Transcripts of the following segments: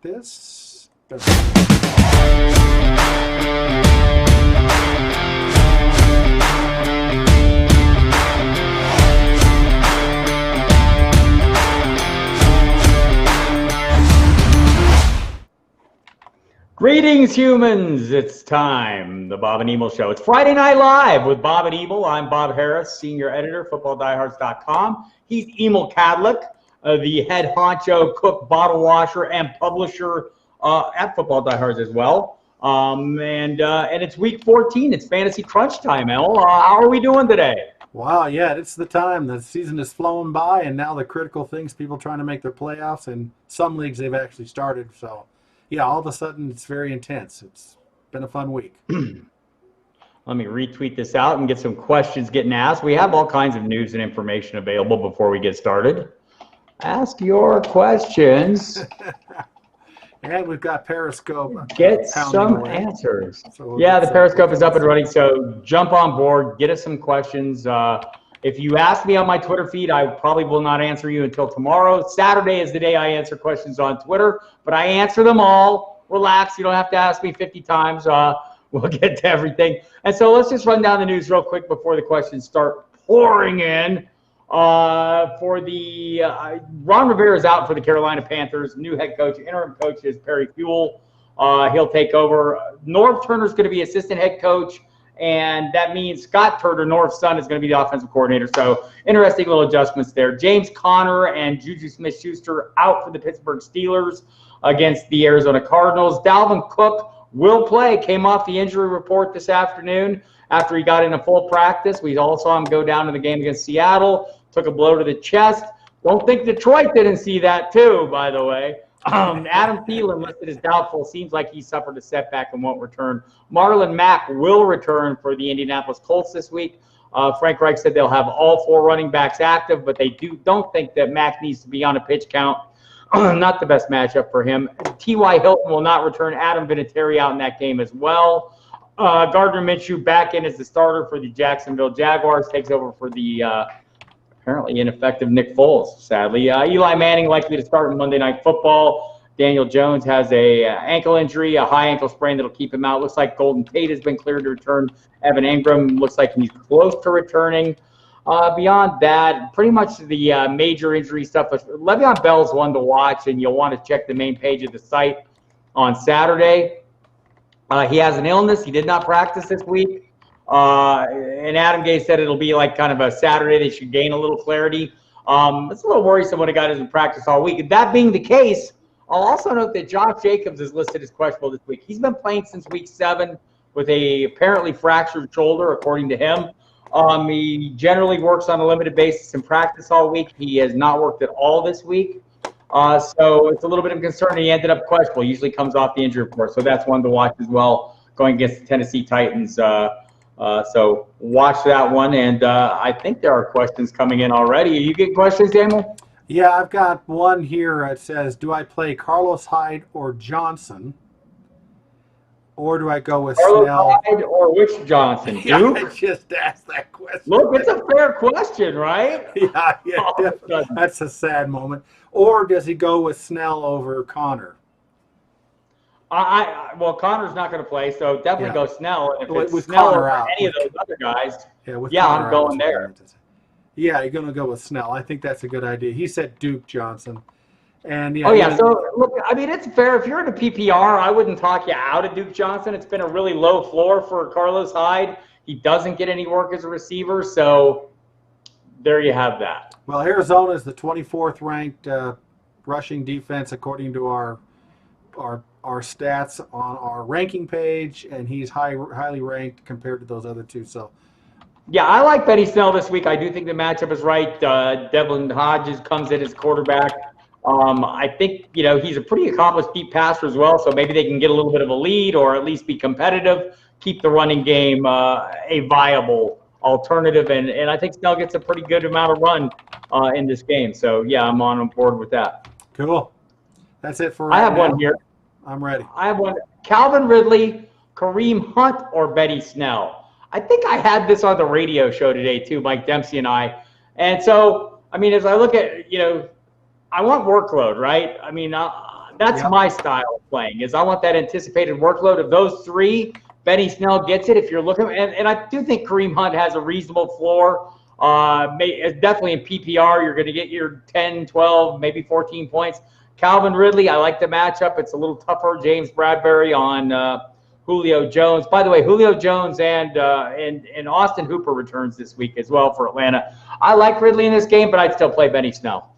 start this. Greetings, humans. It's time, the Bob and Emil Show. It's Friday Night Live with Bob and Emil. I'm Bob Harris, senior editor, footballdiehards.com. He's Emil Kadlick, the head honcho, cook, bottle washer, and publisher at Football Diehards as well. And it's week 14. It's fantasy crunch time, Emil. How are we doing today? Wow, yeah, it's the time. The season is flowing by, and now the critical things, people trying to make their playoffs. In some leagues, they've actually started, so... yeah, all of a sudden, it's very intense. It's been a fun week. Let me retweet this out and get some questions getting asked. We have all kinds of news and information available before we get started. Ask your questions. And we've got Periscope. Get some away. Answers. So yeah, the Periscope is up and running, so jump on board. Get us some questions. If you ask me on my Twitter feed, I probably will not answer you until tomorrow. Saturday is the day I answer questions on Twitter, but I answer them all. Relax. You don't have to ask me 50 times. We'll get to everything. And so let's just run down the news real quick before the questions start pouring in. Ron Rivera is out for the Carolina Panthers. New head coach, interim coach is Perry Fuel. He'll take over. Norv Turner's going to be assistant head coach. And that means Scott Turner, North's son, is going to be the offensive coordinator. So interesting little adjustments there. James Conner and Juju Smith-Schuster out for the Pittsburgh Steelers against the Arizona Cardinals. Dalvin Cook will play. Came off the injury report this afternoon after he got in a full practice. We all saw him go down to the game against Seattle. Took a blow to the chest. Don't think Detroit didn't see that too, by the way. Adam Thielen listed as doubtful. Seems like he suffered a setback and won't return. Marlon Mack will return for the Indianapolis Colts this week. Frank Reich said they'll have all 4 running backs active, but they don't think that Mack needs to be on a pitch count. Not the best matchup for him. T.Y. Hilton will not return. Adam Vinatieri out in that game as well. Gardner Minshew back in as the starter for the Jacksonville Jaguars. Takes over for the apparently ineffective Nick Foles, sadly. Eli Manning likely to start in Monday Night Football. Daniel Jones has a ankle injury, a high ankle sprain that'll keep him out. Looks like Golden Tate has been cleared to return. Evan Ingram looks like he's close to returning. Beyond that, pretty much the major injury stuff. Le'Veon Bell's one to watch, and you'll want to check the main page of the site on Saturday. He has an illness. He did not practice this week. And Adam Gase said it'll be like kind of a Saturday. They should gain a little clarity. It's a little worrisome when a guy doesn't practice all week. That being the case, I'll also note that Josh Jacobs is listed as questionable this week. He's been playing since week 7 with a apparently fractured shoulder, according to him. He generally works on a limited basis in practice all week. He has not worked at all this week. So it's a little bit of concern. He ended up questionable. He usually comes off the injury report. So that's one to watch as well, going against the Tennessee Titans. So watch that one, and I think there are questions coming in already. You get questions, Emil? Yeah, I've got one here. It says, do I play Carlos Hyde or Johnson? Or do I go with Carlos Snell? Hyde or which Johnson? Duke? Yeah, I just asked that question. Look, it's a fair question, right? Yeah, definitely. That's a sad moment. Or does he go with Snell over Connor? Well, Connor's not going to play, so definitely go Snell. And if it's with Snell Connor or out. any of those other guys, Connor I'm going there. Yeah, you're going to go with Snell. I think that's a good idea. He said Duke Johnson. And So, look, I mean, it's fair. If you're in a PPR, I wouldn't talk you out of Duke Johnson. It's been a really low floor for Carlos Hyde. He doesn't get any work as a receiver, so there you have that. Well, Arizona is the 24th ranked rushing defense according to our stats on our ranking page, and he's highly ranked compared to those other two. So, yeah, I like Benny Snell this week. I do think the matchup is right. Devlin Hodges comes in as quarterback. I think, he's a pretty accomplished deep passer as well, so maybe they can get a little bit of a lead or at least be competitive, keep the running game a viable alternative, and I think Snell gets a pretty good amount of run in this game. So, yeah, I'm on board with that. Cool. That's it for right now. I have one here. I'm ready. I have one. Calvin Ridley, Kareem Hunt, or Benny Snell. I think I had this on the radio show today too, Mike Dempsey and I. And so, I mean, as I look at, I want workload, right? I mean, That's my style of playing. Is I want that anticipated workload of those three. Benny Snell gets it. If you're looking, and I do think Kareem Hunt has a reasonable floor. Definitely in PPR, you're going to get your 10, 12, maybe 14 points. Calvin Ridley, I like the matchup. It's a little tougher. James Bradbury on Julio Jones. By the way, Julio Jones and Austin Hooper returns this week as well for Atlanta. I like Ridley in this game, but I'd still play Benny Snell.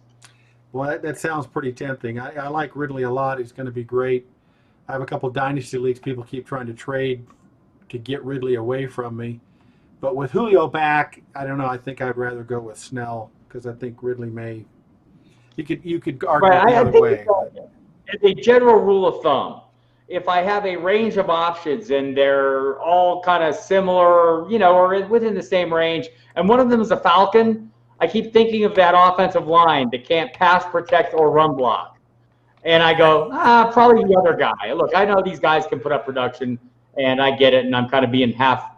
Well, that sounds pretty tempting. I like Ridley a lot. He's going to be great. I have a couple of dynasty leagues. People keep trying to trade to get Ridley away from me. But with Julio back, I don't know. I think I'd rather go with Snell because I think Ridley may. You could argue the other way. As a general rule of thumb, if I have a range of options and they're all kind of similar, or within the same range, and one of them is a Falcon, I keep thinking of that offensive line that can't pass, protect, or run block. And I go, probably the other guy. Look, I know these guys can put up production, and I get it, and I'm kind of being half,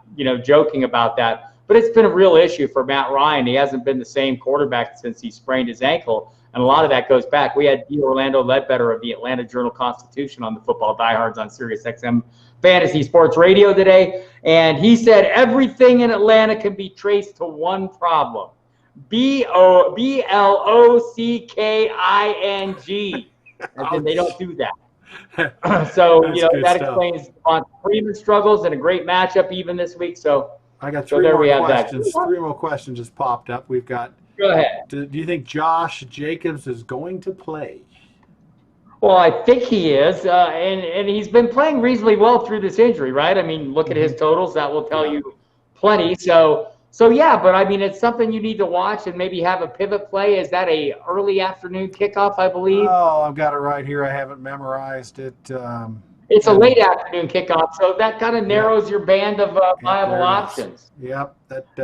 joking about that. But it's been a real issue for Matt Ryan. He hasn't been the same quarterback since he sprained his ankle, and a lot of that goes back. We had D. Orlando Ledbetter of the Atlanta Journal-Constitution on the Football Diehards on SiriusXM Fantasy Sports Radio today, and he said everything in Atlanta can be traced to one problem. Blocking. And they don't do that. So, that explains Freeman's struggles and a great matchup even this week. So I got three more questions. Three more questions just popped up. We've got. Go ahead. Do you think Josh Jacobs is going to play? Well, I think he is, and he's been playing reasonably well through this injury, right? I mean, look at his totals. That will tell you plenty. So yeah, but I mean, it's something you need to watch and maybe have a pivot play. Is that a early afternoon kickoff, I believe? Oh, I've got it right here. I haven't memorized it. It's a late afternoon kickoff, so that kind of narrows your band of viable options. Yep.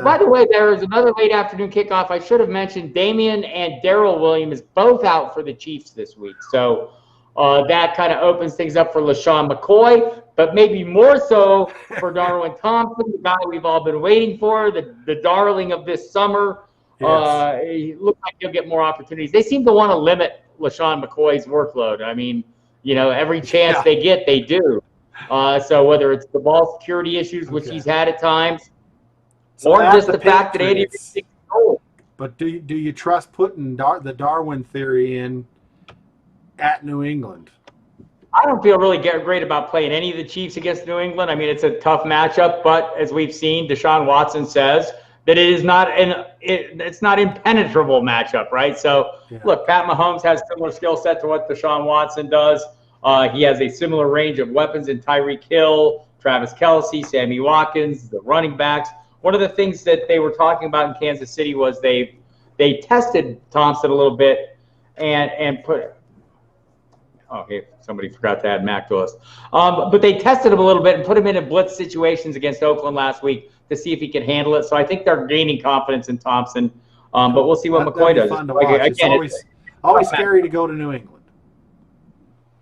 By the way, there is another late afternoon kickoff. I should have mentioned Damian and Darrell Williams both out for the Chiefs this week. So that kind of opens things up for LaShawn McCoy, but maybe more so for Darwin Thompson, the guy we've all been waiting for, the darling of this summer. Yes. He looks like he'll get more opportunities. They seem to want to limit LaShawn McCoy's workload. I mean, every chance they get, they do. So whether it's the ball security issues, which he's had at times, or just the fact that 80 is old. But do you trust putting the Darwin theory in at New England? I don't feel really great about playing any of the Chiefs against New England. I mean, it's a tough matchup, but as we've seen, Deshaun Watson says that it's not impenetrable matchup, right? So, look, Pat Mahomes has similar skill set to what Deshaun Watson does. He has a similar range of weapons in Tyreek Hill, Travis Kelce, Sammy Watkins, the running backs. One of the things that they were talking about in Kansas City was they tested Thompson a little bit and put. Okay, somebody forgot to add Mac to us. But they tested him a little bit and put him in blitz situations against Oakland last week to see if he could handle it. So I think they're gaining confidence in Thompson. But we'll see what McCoy does. Fun to watch. Again, it's always scary to go to New England.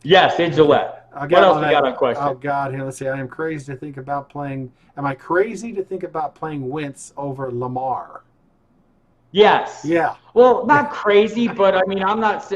Yes, in Gillette. What else we got on question? Oh, God. Here, let's see. I am crazy to think about playing. Am I crazy to think about playing Wentz over Lamar? Yes. Yeah. Well, not crazy, but I mean, I'm not,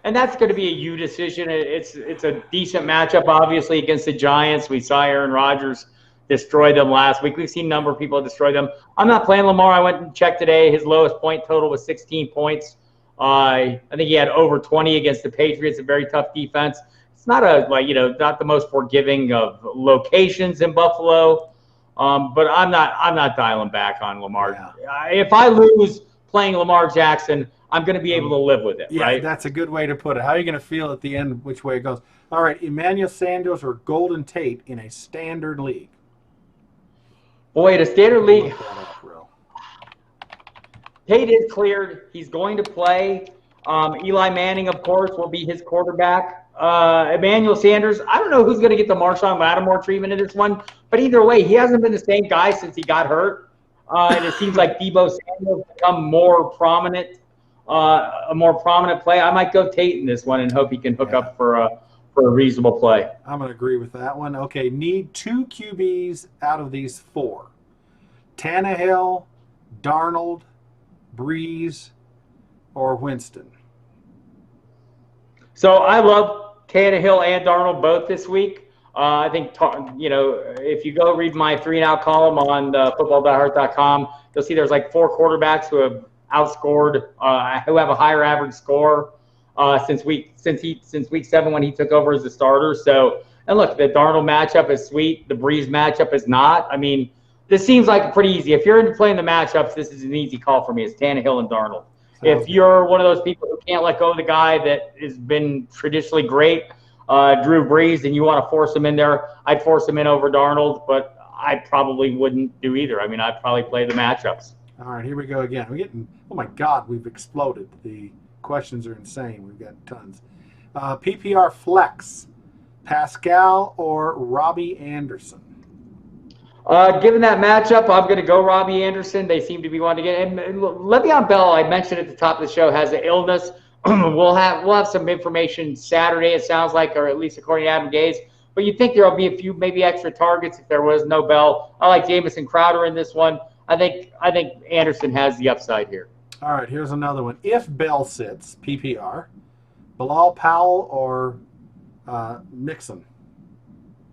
and that's going to be a you decision. It's a decent matchup, obviously, against the Giants. We saw Aaron Rodgers destroy them last week. We've seen a number of people destroy them. I'm not playing Lamar. I went and checked today. His lowest point total was 16 points. I think he had over 20 against the Patriots, a very tough defense. It's not not the most forgiving of locations in Buffalo. But I'm not dialing back on Lamar. Yeah. If I lose playing Lamar Jackson, I'm going to be able to live with it, right? That's a good way to put it. How are you going to feel at the end which way it goes? All right, Emmanuel Sanders or Golden Tate in a standard league? Boy, in a standard league, Tate is cleared. He's going to play. Eli Manning, of course, will be his quarterback. Emmanuel Sanders, I don't know who's going to get the Marshawn Lattimore treatment in this one, but either way, he hasn't been the same guy since he got hurt. And it seems like Deebo Samuel's become more prominent, a more prominent play. I might go Tate in this one and hope he can hook up for a reasonable play. I'm going to agree with that one. Okay, need 2 QBs out of these 4. Tannehill, Darnold, Breeze, or Winston. So I love Tannehill and Darnold both this week. I think, if you go read my 3-and-out column on footballdiehards.com, you'll see there's like 4 quarterbacks who have outscored, who have a higher average score since week 7 when he took over as the starter. So, and look, the Darnold matchup is sweet. The Breeze matchup is not. I mean, this seems like pretty easy. If you're into playing the matchups, this is an easy call for me. It's Tannehill and Darnold. If you're one of those people who can't let go of the guy that has been traditionally great, Drew Brees, and you want to force him in there, I'd force him in over Darnold, but I probably wouldn't do either. I mean, I'd probably play the matchups. All right, here we go again. We're getting, oh my God, we've exploded. The questions are insane. We've got tons. PPR flex, Pascal or Robbie Anderson? Given that matchup, I'm going to go Robbie Anderson. They seem to be wanting to get him. Le'Veon Bell, I mentioned at the top of the show, has an illness. We'll have some information Saturday, it sounds like, or at least according to Adam Gase. But you think there will be a few maybe extra targets if there was no Bell. I like Jamison Crowder in this one. I think Anderson has the upside here. All right, here's another one. If Bell sits, PPR, Bilal Powell or Mixon?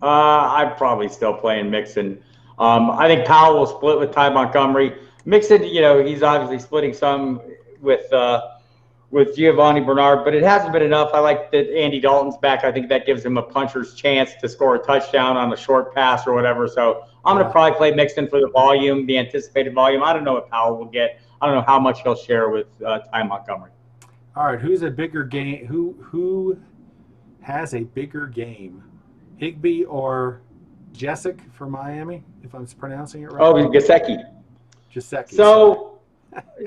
I'm probably still playing Mixon. I think Powell will split with Ty Montgomery. Mixon, he's obviously splitting some with Giovanni Bernard, but it hasn't been enough. I like that Andy Dalton's back. I think that gives him a puncher's chance to score a touchdown on a short pass or whatever. So I'm going to probably play Mixon for the volume, the anticipated volume. I don't know what Powell will get. I don't know how much he'll share with Ty Montgomery. All right, who's a bigger game? Who has a bigger game, Higbee or Jessic for Miami, if I'm pronouncing it right? Oh, Gesicki. Gesicki. So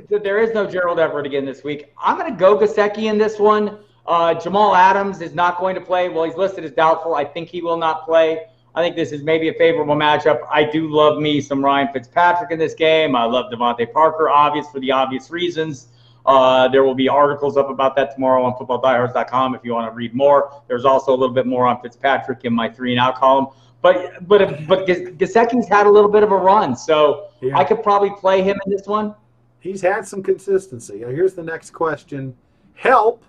there is no Gerald Everett again this week. I'm going to go Gesicki in this one. Jamal Adams is not going to play. Well, he's listed as doubtful. I think he will not play. I think this is maybe a favorable matchup. I do love me some Ryan Fitzpatrick in this game. I love Devontae Parker, for the obvious reasons. There will be articles up about that tomorrow on footballdiehards.com if you want to read more. There's also a little bit more on Fitzpatrick in my 3-and-out column. But Gesicki's had a little bit of a run, so yeah. I could probably play him in this one. He's had some consistency. Here's the next question. Help,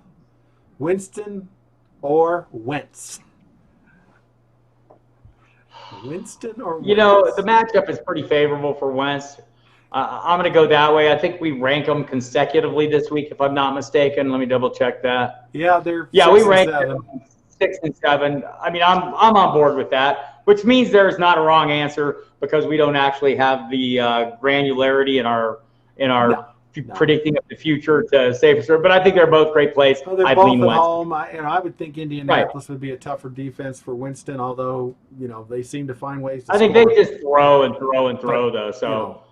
Winston or Wentz? Winston or Wentz? The matchup is pretty favorable for Wentz. I'm going to go that way. I think we rank them consecutively this week, if I'm not mistaken. Let me double check that. Yeah, we rank them 6 and 7. I mean, I'm on board with that, which means there is not a wrong answer because we don't actually have the granularity in our predicting of the future to say for sure. But I think they're both great plays. Well, they're both at home. I would think Indianapolis would be a tougher defense for Winston, although they seem to find ways to. I think they just throw and throw and throw though. So.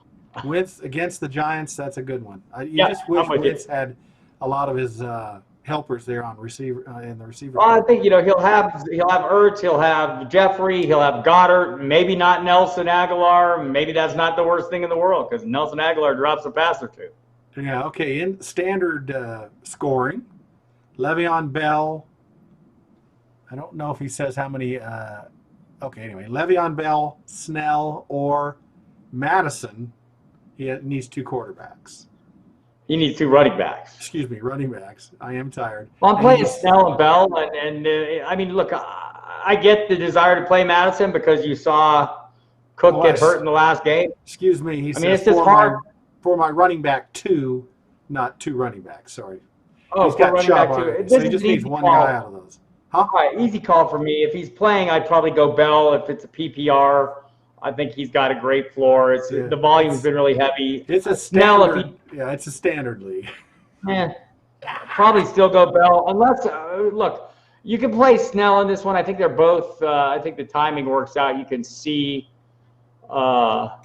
Wentz against the Giants, that's a good one. You just wish Wentz had a lot of his helpers there on receiver in the receiver. Well, I think he'll have Ertz, he'll have Jeffrey, he'll have Goddard, maybe not Nelson Aguilar. Maybe that's not the worst thing in the world because Nelson Aguilar drops a pass or two. Yeah. Okay. In standard scoring, Le'Veon Bell. I don't know if he says how many. Okay. Anyway, Le'Veon Bell, Snell, or Madison. He needs 2 quarterbacks. He needs 2 running backs. Excuse me, running backs. I am tired. Well, I'm playing Snell and Bell, and I mean, look, I get the desire to play Madison because you saw Cook get hurt in the last game. Excuse me. He says it's just hard. For my running back 2, not 2 running backs. Sorry. Oh, he's got running back 2. So he just needs one guy out of those. Huh? All right, easy call for me. If he's playing, I'd probably go Bell. If it's a PPR, I think he's got a great floor. The volume's been really heavy. It's a standard. It's a standard league. Yeah, probably still go Bell. Unless, look, you can play Snell in this one. I think they're both. I think the timing works out. You can see. What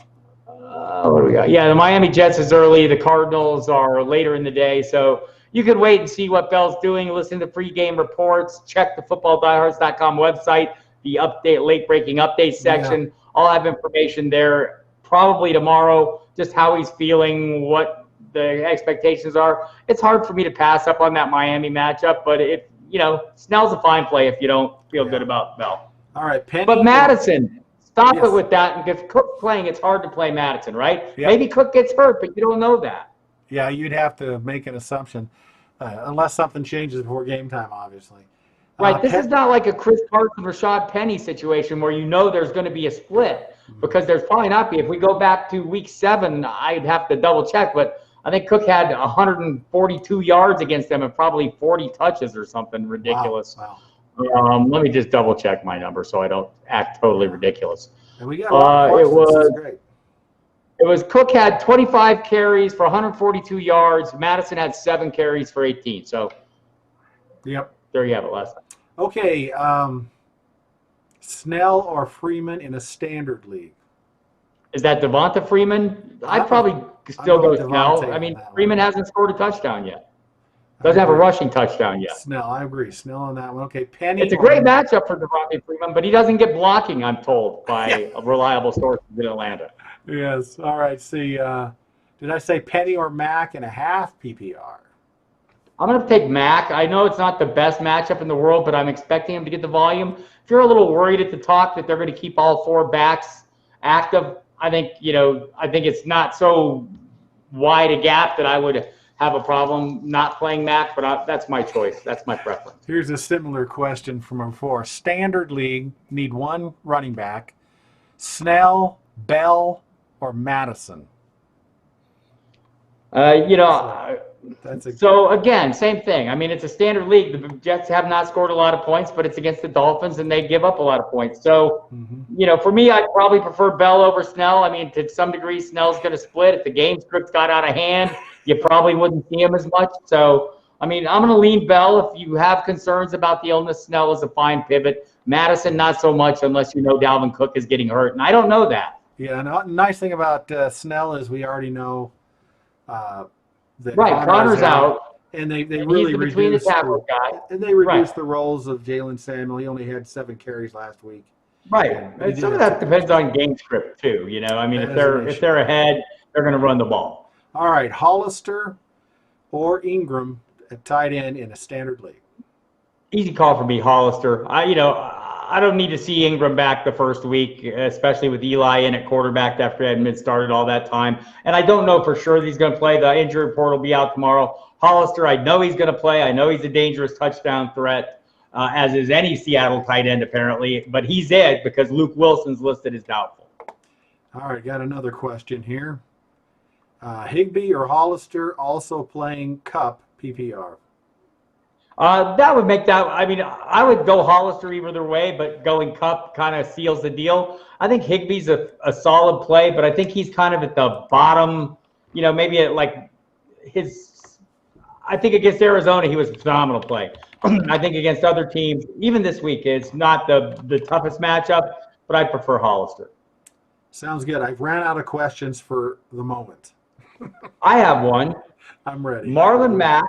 do we got? Yeah, the Miami Jets is early. The Cardinals are later in the day. So you can wait and see what Bell's doing. Listen to pregame reports. Check the footballdiehards.com website. The late breaking update section. Yeah. I'll have information there probably tomorrow, just how he's feeling, what the expectations are. It's hard for me to pass up on that Miami matchup, but Snell's a fine play if you don't feel good about Bell. All right, Penny. But Madison, stop it with that. And if Cook's playing, it's hard to play Madison, right? Yeah. Maybe Cook gets hurt, but you don't know that. Yeah, you'd have to make an assumption, unless something changes before game time, obviously. Right. This is not like a Chris Carson, Rashad Penny situation where you know there's going to be a split, because there's probably not be. If we go back to week 7, I'd have to double check, but I think Cook had 142 yards against them and probably 40 touches or something ridiculous. Wow. Let me just double check my number so I don't act totally ridiculous. And we got a lot of questions. This is great. It was Cook had 25 carries for 142 yards. Madison had 7 carries for 18. So, yep. There you have it, last time. Okay. Snell or Freeman in a standard league? Is that Devonta Freeman? I'd probably still go Snell. I mean, Freeman hasn't scored a touchdown yet. Doesn't have a rushing touchdown yet. Snell, I agree. Snell on that one. Okay, Penny. It's a great matchup for Devonta Freeman, but he doesn't get blocking, I'm told, by reliable sources in Atlanta. Yes. All right. See, did I say Penny or Mac and a half PPR? I'm going to take Mac. I know it's not the best matchup in the world, but I'm expecting him to get the volume. If you're a little worried at the talk that they're going to keep all 4 backs active, I think it's not so wide a gap that I would have a problem not playing Mac, but that's my choice. That's my preference. Here's a similar question from before. Standard league, need 1 running back. Snell, Bell, or Madison? So again, same thing. I mean, it's a standard league. The Jets have not scored a lot of points, but it's against the Dolphins, and they give up a lot of points. So, for me, I'd probably prefer Bell over Snell. I mean, to some degree, Snell's going to split. If the game script got out of hand, you probably wouldn't see him as much. So, I mean, I'm going to lean Bell. If you have concerns about the illness, Snell is a fine pivot. Madison, not so much unless you know Dalvin Cook is getting hurt, and I don't know that. Yeah, and the nice thing about Snell is we already know that Connor's out, and they really reduced the roles of Jalen Samuel. He only had 7 carries last week. Right, and some of that depends on game script too. I mean, if they're ahead, they're going to run the ball. All right, Hollister or Ingram at tight end in a standard league. Easy call for me, Hollister. I don't need to see Ingram back the first week, especially with Eli in at quarterback after Edmonds started all that time. And I don't know for sure that he's going to play. The injury report will be out tomorrow. Hollister, I know he's going to play. I know he's a dangerous touchdown threat, as is any Seattle tight end apparently. But he's it because Luke Wilson's listed as doubtful. All right, got another question here. Higbee or Hollister also playing Cup PPR? That would make that. I mean, I would go Hollister either way, but going Cup kind of seals the deal. I think Higbee's a solid play, but I think he's kind of at the bottom. Maybe I think against Arizona he was a phenomenal play. I think against other teams, even this week, it's not the toughest matchup, but I prefer Hollister. Sounds good. I've ran out of questions for the moment. I have one. I'm ready. Marlon Mack,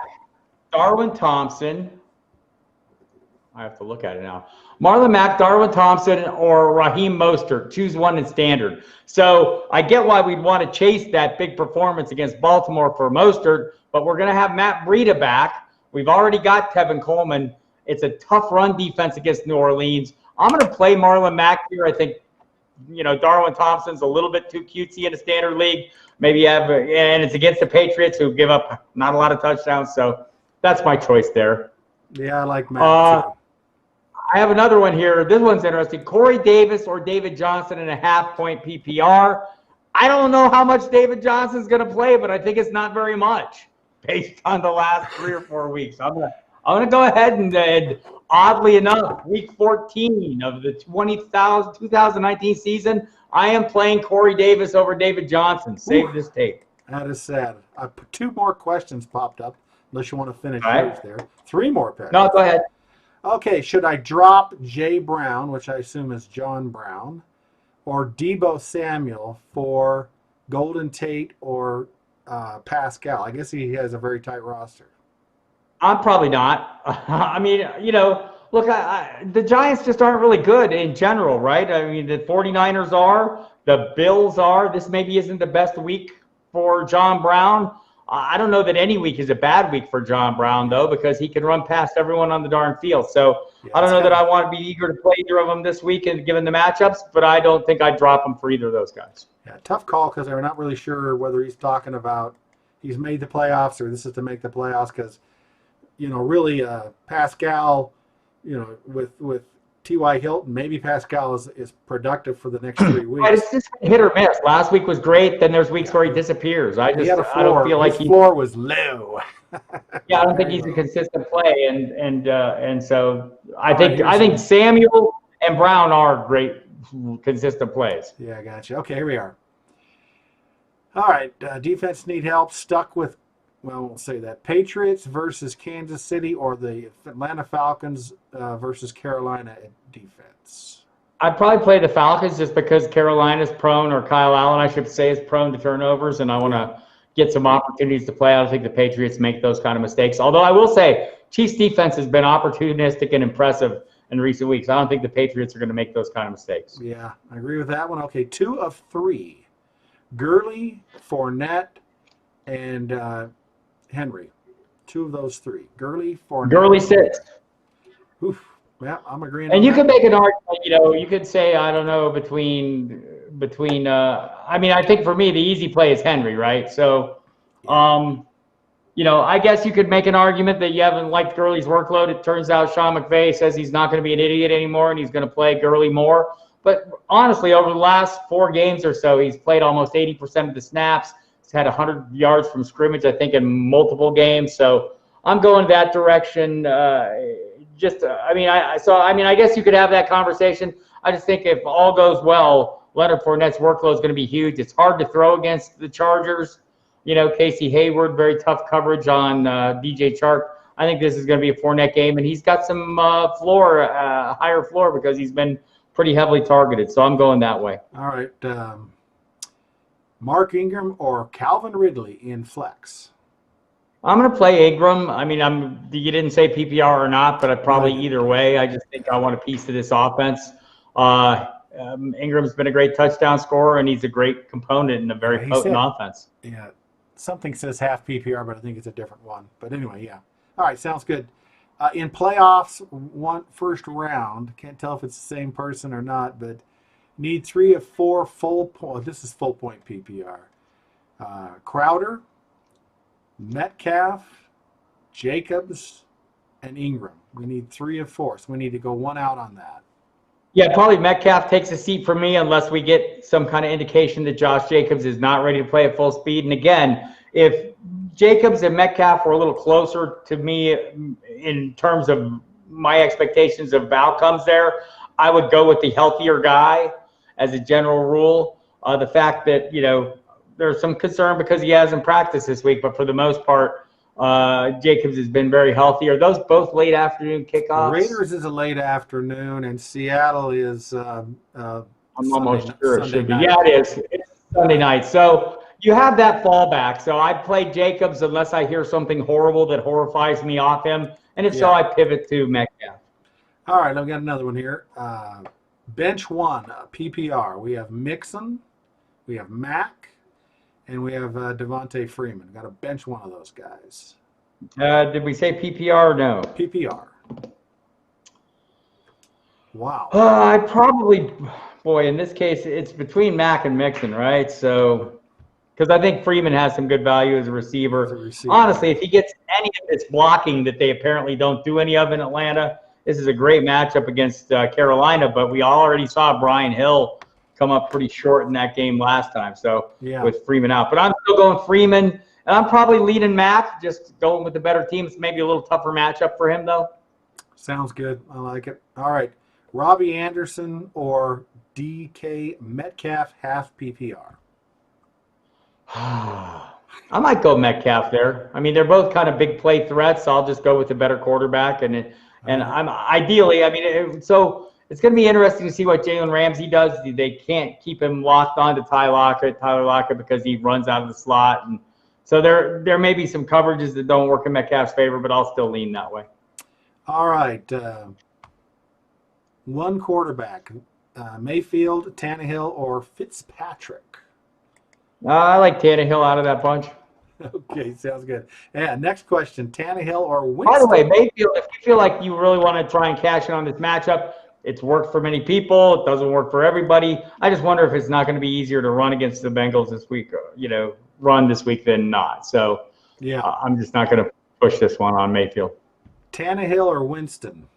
Darwin Thompson. I have to look at it now. Marlon Mack, Darwin Thompson, or Raheem Mostert. Choose one in standard. So I get why we'd want to chase that big performance against Baltimore for Mostert, but we're going to have Matt Breida back. We've already got Tevin Coleman. It's a tough run defense against New Orleans. I'm going to play Marlon Mack here. I think, Darwin Thompson's a little bit too cutesy in a standard league. Maybe and it's against the Patriots who give up not a lot of touchdowns. So that's my choice there. Yeah, I like Matt too. I have another one here. This one's interesting. Corey Davis or David Johnson in a half-point PPR. I don't know how much David Johnson's going to play, but I think it's not very much based on the last 3 or 4 weeks. I'm gonna go ahead and oddly enough, week 14 of the 2019 season, I am playing Corey Davis over David Johnson. Save this tape. That is sad. 2 more questions popped up, unless you want to finish yours there. 3 more pairs. No, go ahead. Okay, should I drop Jay Brown, which I assume is John Brown, or Deebo Samuel for Golden Tate or Pascal? I guess he has a very tight roster. I'm probably not. I mean, look, the Giants just aren't really good in general, right? I mean, the 49ers are, the Bills are. This maybe isn't the best week for John Brown. I don't know that any week is a bad week for John Brown, though, because he can run past everyone on the darn field. So I don't know that I want to be eager to play either of them this week, and given the matchups, but I don't think I'd drop him for either of those guys. Yeah, tough call because they're not really sure whether he's talking about he's made the playoffs or this is to make the playoffs because, really Pascal, with T.Y. Hilton, maybe Pascal is productive for the next 3 weeks. But it's just hit or miss. Last week was great. Then there's weeks where he disappears. I don't feel like his floor was low. Yeah, I don't think he's a consistent play, and so I think Samuel and Brown are great consistent plays. Yeah, I got you. Okay, here we are. All right, defense need help. Stuck with, well, we'll say that Patriots versus Kansas City, or the Atlanta Falcons versus Carolina at defense. I'd probably play the Falcons just because Carolina's prone, or Kyle Allen, I should say, is prone to turnovers, and I want to get some opportunities to play. I don't think the Patriots make those kind of mistakes. Although I will say, Chiefs defense has been opportunistic and impressive in recent weeks. I don't think the Patriots are going to make those kind of mistakes. Yeah, I agree with that one. Okay, 2 of 3. Gurley, Fournette, and Henry. 2 of those 3. Gurley, Fournette. Gurley sits. Oof. Yeah, I'm agreeing. And you could make an argument, you could say, I don't know, between I mean, I think for me, the easy play is Henry, right? So, I guess you could make an argument that you haven't liked Gurley's workload. It turns out Sean McVay says he's not going to be an idiot anymore, and he's going to play Gurley more. But honestly, over the last 4 games or so, he's played almost 80% of the snaps. He's had 100 yards from scrimmage, I think, in multiple games. So I'm going that direction. I guess you could have that conversation. I just think if all goes well, Leonard Fournette's workload is going to be huge. It's hard to throw against the Chargers. Casey Hayward, very tough coverage on DJ Chark. I think this is going to be a Fournette game, and he's got some higher floor because he's been pretty heavily targeted. So I'm going that way. All right. Mark Ingram or Calvin Ridley in flex? I'm going to play Ingram. I mean, you didn't say PPR or not, but probably either way. I just think I want a piece of this offense. Ingram's been a great touchdown scorer, and he's a great component in a very potent offense. Yeah, something says half PPR, but I think it's a different one. But anyway, yeah. All right, sounds good. In playoffs, first round, can't tell if it's the same person or not, but need 3 of 4 full point. This is full point PPR. Crowder, Metcalf, Jacobs, and Ingram. We need 3 of 4, so we need to go 1 out on that. Yeah, probably Metcalf takes a seat for me unless we get some kind of indication that Josh Jacobs is not ready to play at full speed. And again, if Jacobs and Metcalf were a little closer to me in terms of my expectations of outcomes there, I would go with the healthier guy as a general rule. The fact that, there's some concern because he hasn't practiced this week, but for the most part, Jacobs has been very healthy. Are those both late afternoon kickoffs? Raiders is a late afternoon, and Seattle is I'm almost sure it should be. Yeah, it is. It's Sunday night. So you have that fallback. So I'd play Jacobs unless I hear something horrible that horrifies me off him. And if so, I pivot to Metcalf. All right, I've got another one here. Bench 1, PPR. We have Mixon, we have Mack, and we have Devontae Freeman. Got to bench one of those guys. Did we say PPR or no? PPR. Wow. I probably, in this case, it's between Mack and Mixon, right? So, because I think Freeman has some good value as a receiver. Honestly, if he gets any of this blocking that they apparently don't do any of in Atlanta, this is a great matchup against Carolina. But we already saw Brian Hill come up pretty short in that game last time. So with Freeman out, but I'm still going Freeman, and I'm probably leading Mack, just going with the better team. It's maybe a little tougher matchup for him though. Sounds good. I like it. All right, Robbie Anderson or DK Metcalf half PPR. I might go Metcalf there. I mean, they're both kind of big play threats. So I'll just go with the better quarterback, and I'm ideally. I mean, so. It's going to be interesting to see what Jalen Ramsey does. They can't keep him locked on to Tyler Lockett because he runs out of the slot. And so there may be some coverages that don't work in Metcalf's favor, but I'll still lean that way. All right. One quarterback, Mayfield, Tannehill, or Fitzpatrick? I like Tannehill out of that bunch. Okay, sounds good. Yeah, next question, Tannehill or Winston? By the way, Mayfield, if you feel like you really want to try and cash in on this matchup, it's worked for many people. It doesn't work for everybody. I just wonder if it's not going to be easier to run against the Bengals this week, run this week than not. So I'm just not going to push this one on Mayfield. Tannehill or Winston?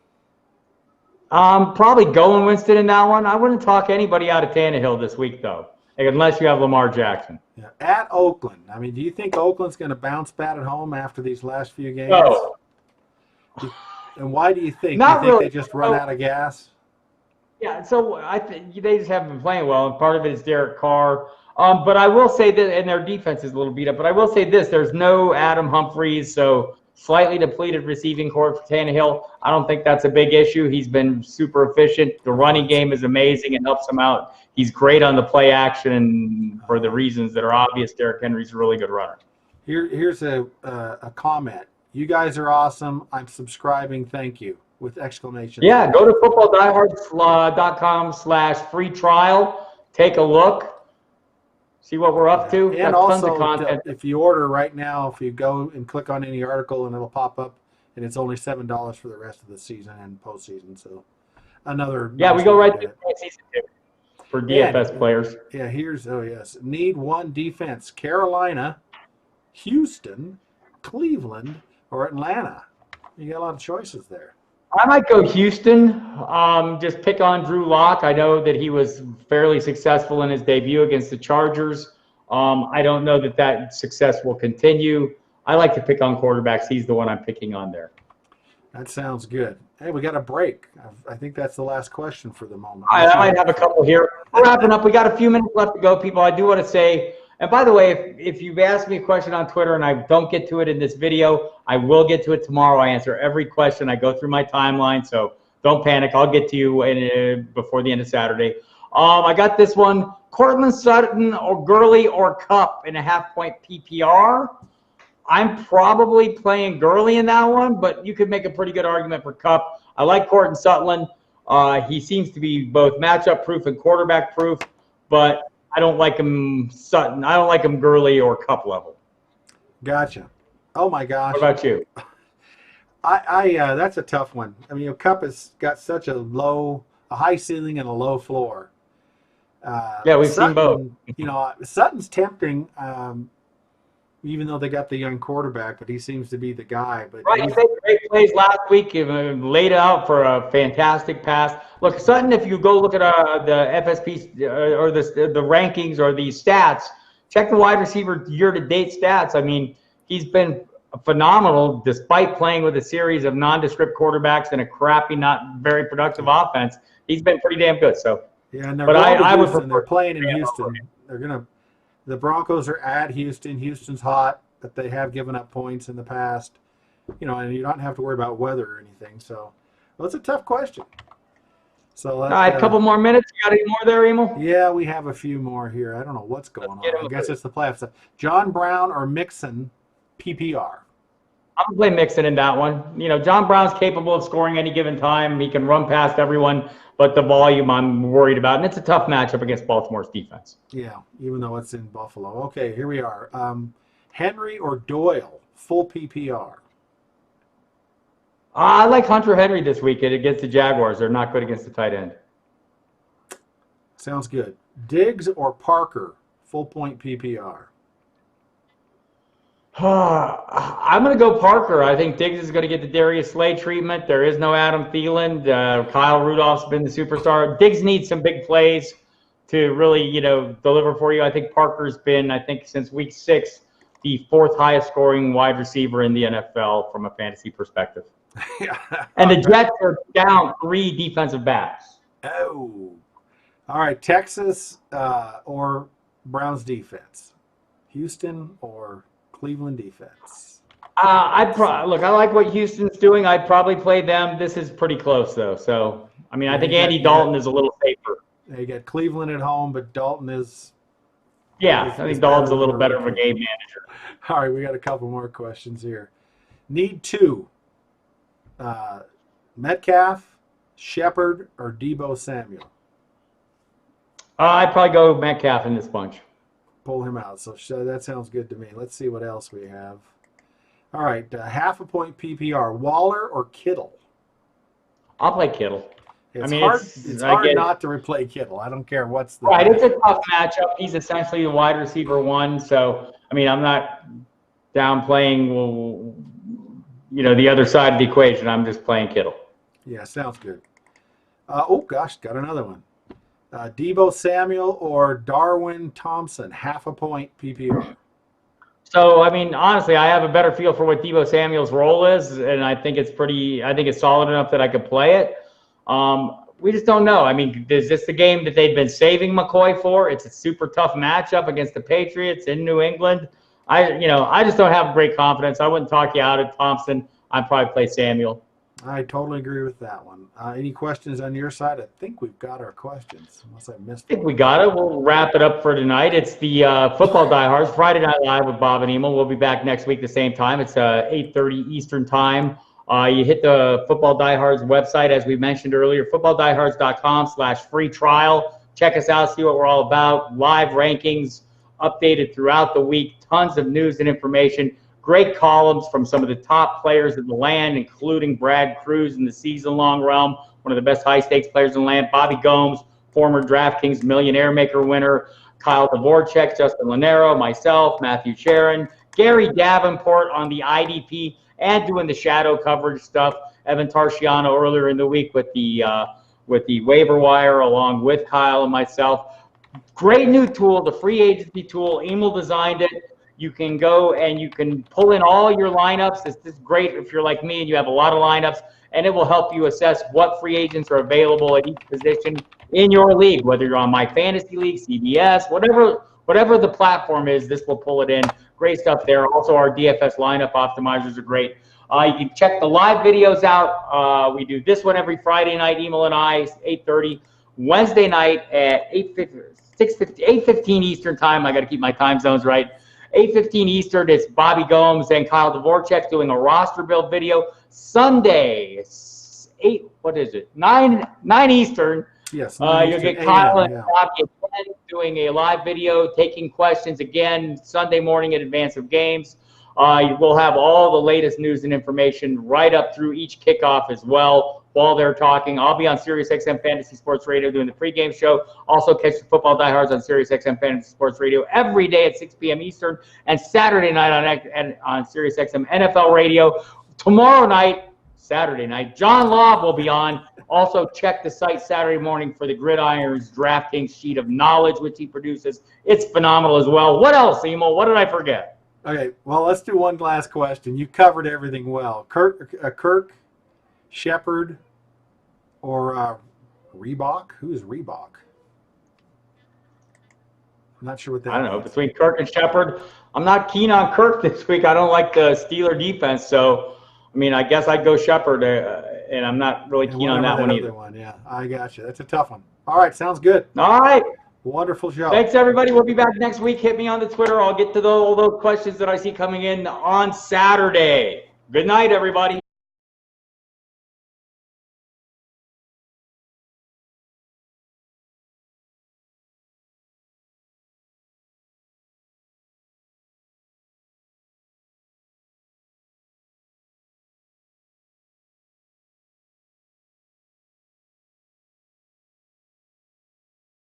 Probably going Winston in that one. I wouldn't talk anybody out of Tannehill this week, though, unless you have Lamar Jackson. Yeah. At Oakland. I mean, do you think Oakland's going to bounce back at home after these last few games? No. And why do you think? Not do you think really. they just run out of gas? Yeah, so I think they just haven't been playing well, and part of it is Derek Carr. But I will say that, and their defense is a little beat up. But I will say this: there's no Adam Humphries, so slightly depleted receiving core for Tannehill. I don't think that's a big issue. He's been super efficient. The running game is amazing and helps him out. He's great on the play action, and for the reasons that are obvious, Derrick Henry's a really good runner. Here's a comment. You guys are awesome. I'm subscribing. Thank you. With exclamation. Yeah, go to footballdiehards.com/free trial. Take a look. See what we're up to. And got also, tons of content. if you order right now, if you go and click on any article, and it'll pop up, and it's only $7 for the rest of the season and postseason. So another. Yeah, we go right through season 2 for DFS players. Yeah, need one defense: Carolina, Houston, Cleveland, or Atlanta. You got a lot of choices there. I might go Houston. Just pick on Drew Lock. I know that he was fairly successful in his debut against the Chargers. I don't know that success will continue. I like to pick on quarterbacks. He's the one I'm picking on there. That sounds good. Hey, we got a break. I think that's the last question for the moment. I might have a couple here. We're wrapping up. We got a few minutes left to go, people. I do want to say, and by the way, if you've asked me a question on Twitter and I don't get to it in this video, I will get to it tomorrow. I answer every question. I go through my timeline, so don't panic. I'll get to you before the end of Saturday. I got this one. Cortland Sutton or Gurley or Kupp in a half-point PPR. I'm probably playing Gurley in that one, but you could make a pretty good argument for Kupp. I like Cortland Sutton. He seems to be both matchup-proof and quarterback-proof, but I don't like him Sutton. I don't like him Gurley or Kupp level. Gotcha. Oh my gosh. What about you? That's a tough one. I mean, Kupp has got such a high ceiling and a low floor. Yeah, we've seen both. Sutton's tempting, even though they got the young quarterback, but he seems to be the guy. But right, he made great plays last week. He laid out for a fantastic pass. Look, Sutton, if you go look at the FSP or the rankings or the stats, check the wide receiver year-to-date stats. I mean, he's been phenomenal despite playing with a series of nondescript quarterbacks and a crappy, not very productive offense. He's been pretty damn good. So, yeah, and but I would prefer. They're playing in Houston. The Broncos are at Houston. Houston's hot, but they have given up points in the past. And you don't have to worry about weather or anything. So, it's a tough question. So, all right, a couple more minutes. You got any more there, Emil? Yeah, we have a few more here. I don't know what's going on. I guess it's the playoffs. John Brown or Mixon, PPR. I'm going to play Mixon in that one. John Brown's capable of scoring any given time. He can run past everyone, but the volume I'm worried about. And it's a tough matchup against Baltimore's defense. Yeah, even though it's in Buffalo. Okay, here we are. Henry or Doyle, full PPR. I like Hunter Henry this week against the Jaguars. They're not good against the tight end. Sounds good. Diggs or Parker, full point PPR. I'm going to go Parker. I think Diggs is going to get the Darius Slay treatment. There is no Adam Thielen. Kyle Rudolph's been the superstar. Diggs needs some big plays to really, deliver for you. I think Parker's been, since week 6, the 4th highest scoring wide receiver in the NFL from a fantasy perspective. And the Jets are down 3 defensive backs. Oh. All right, Texas or Browns defense? Houston or Cleveland defense? I like what Houston's doing. I'd probably play them. This is pretty close, though. So, I think Andy Dalton is a little safer. You got Cleveland at home, but Dalton is... Yeah, I think Dalton's a little better of a game manager. All right, we got a couple more questions here. Need 2. Metcalf, Shepard, or Deebo Samuel? I'd probably go Metcalf in this bunch. Pull him out. So that sounds good to me. Let's see what else we have. All right, half a point PPR. Waller or Kittle? I'll play Kittle. It's hard not to replay Kittle. I don't care what's the... Right, it's a tough matchup. He's essentially the wide receiver 1. So, I'm not downplaying, the other side of the equation. I'm just playing Kittle. Yeah, sounds good. Oh, gosh, got another one. Deebo Samuel or Darwin Thompson, half a point PPR. So, I mean, honestly, I have a better feel for what Deebo Samuel's role is, and I think it's solid enough that I could play it. We just don't know. I mean, is this the game that they've been saving McCoy for? It's a super tough matchup against the Patriots in New England. I just don't have great confidence. I wouldn't talk you out of Thompson. I'd probably play Samuel. I totally agree with that one. Any questions on your side? I think we've got our questions, unless I missed I think we got it. We'll wrap it up for tonight. It's the Football Diehards, Friday Night Live with Bob and Emil. We'll be back next week the same time. It's 8:30 Eastern time. You hit the Football Diehards website, as we mentioned earlier, footballdiehards.com/free trial. Check us out, see what we're all about. Live rankings updated throughout the week. Tons of news and information. Great columns from some of the top players in the land, including Brad Cruz in the season-long realm, one of the best high-stakes players in the land, Bobby Gomes, former DraftKings Millionaire Maker winner, Kyle Dvorak, Justin Lanero, myself, Matthew Sharon, Gary Davenport on the IDP and doing the shadow coverage stuff, Evan Tarciano earlier in the week with the waiver wire along with Kyle and myself. Great new tool, the free agency tool. Emil designed it. You can go and you can pull in all your lineups. This is great if you're like me and you have a lot of lineups, and it will help you assess what free agents are available at each position in your league, whether you're on My Fantasy League, CBS, whatever the platform is, this will pull it in. Great stuff there. Also, our DFS lineup optimizers are great. You can check the live videos out. We do this one every Friday night, Emil and I, 8:30. Wednesday night at 8:15 Eastern time. I got to keep my time zones right. 8:15 Eastern, it's Bobby Gomes and Kyle Dvorak doing a roster build video. Sunday, 9 Eastern. Yes. You'll get Kyle and Bobby again doing a live video, taking questions again Sunday morning in advance of games. We'll have all the latest news and information right up through each kickoff as well while they're talking. I'll be on SiriusXM Fantasy Sports Radio doing the pregame show. Also catch the Football Diehards on SiriusXM Fantasy Sports Radio every day at 6 p.m. Eastern, and Saturday night on SiriusXM NFL Radio. Tomorrow night, Saturday night, John Law will be on. Also check the site Saturday morning for the Gridiron's DraftKings sheet of knowledge, which he produces. It's phenomenal as well. What else, Emil? What did I forget? Okay, well, let's do one last question. You covered everything well. Kirk Shepard, or Reebok? Who's Reebok? I'm not sure what that is. I don't know. Between Kirk and Shepard, I'm not keen on Kirk this week. I don't like the Steeler defense, so I mean, I guess I'd go Shepard, and I'm not really keen on that one either. Yeah, I got you. That's a tough one. All right, sounds good. All right. Wonderful show. Thanks, everybody. We'll be back next week. Hit me on the Twitter. I'll get to all those questions that I see coming in on Saturday. Good night, everybody.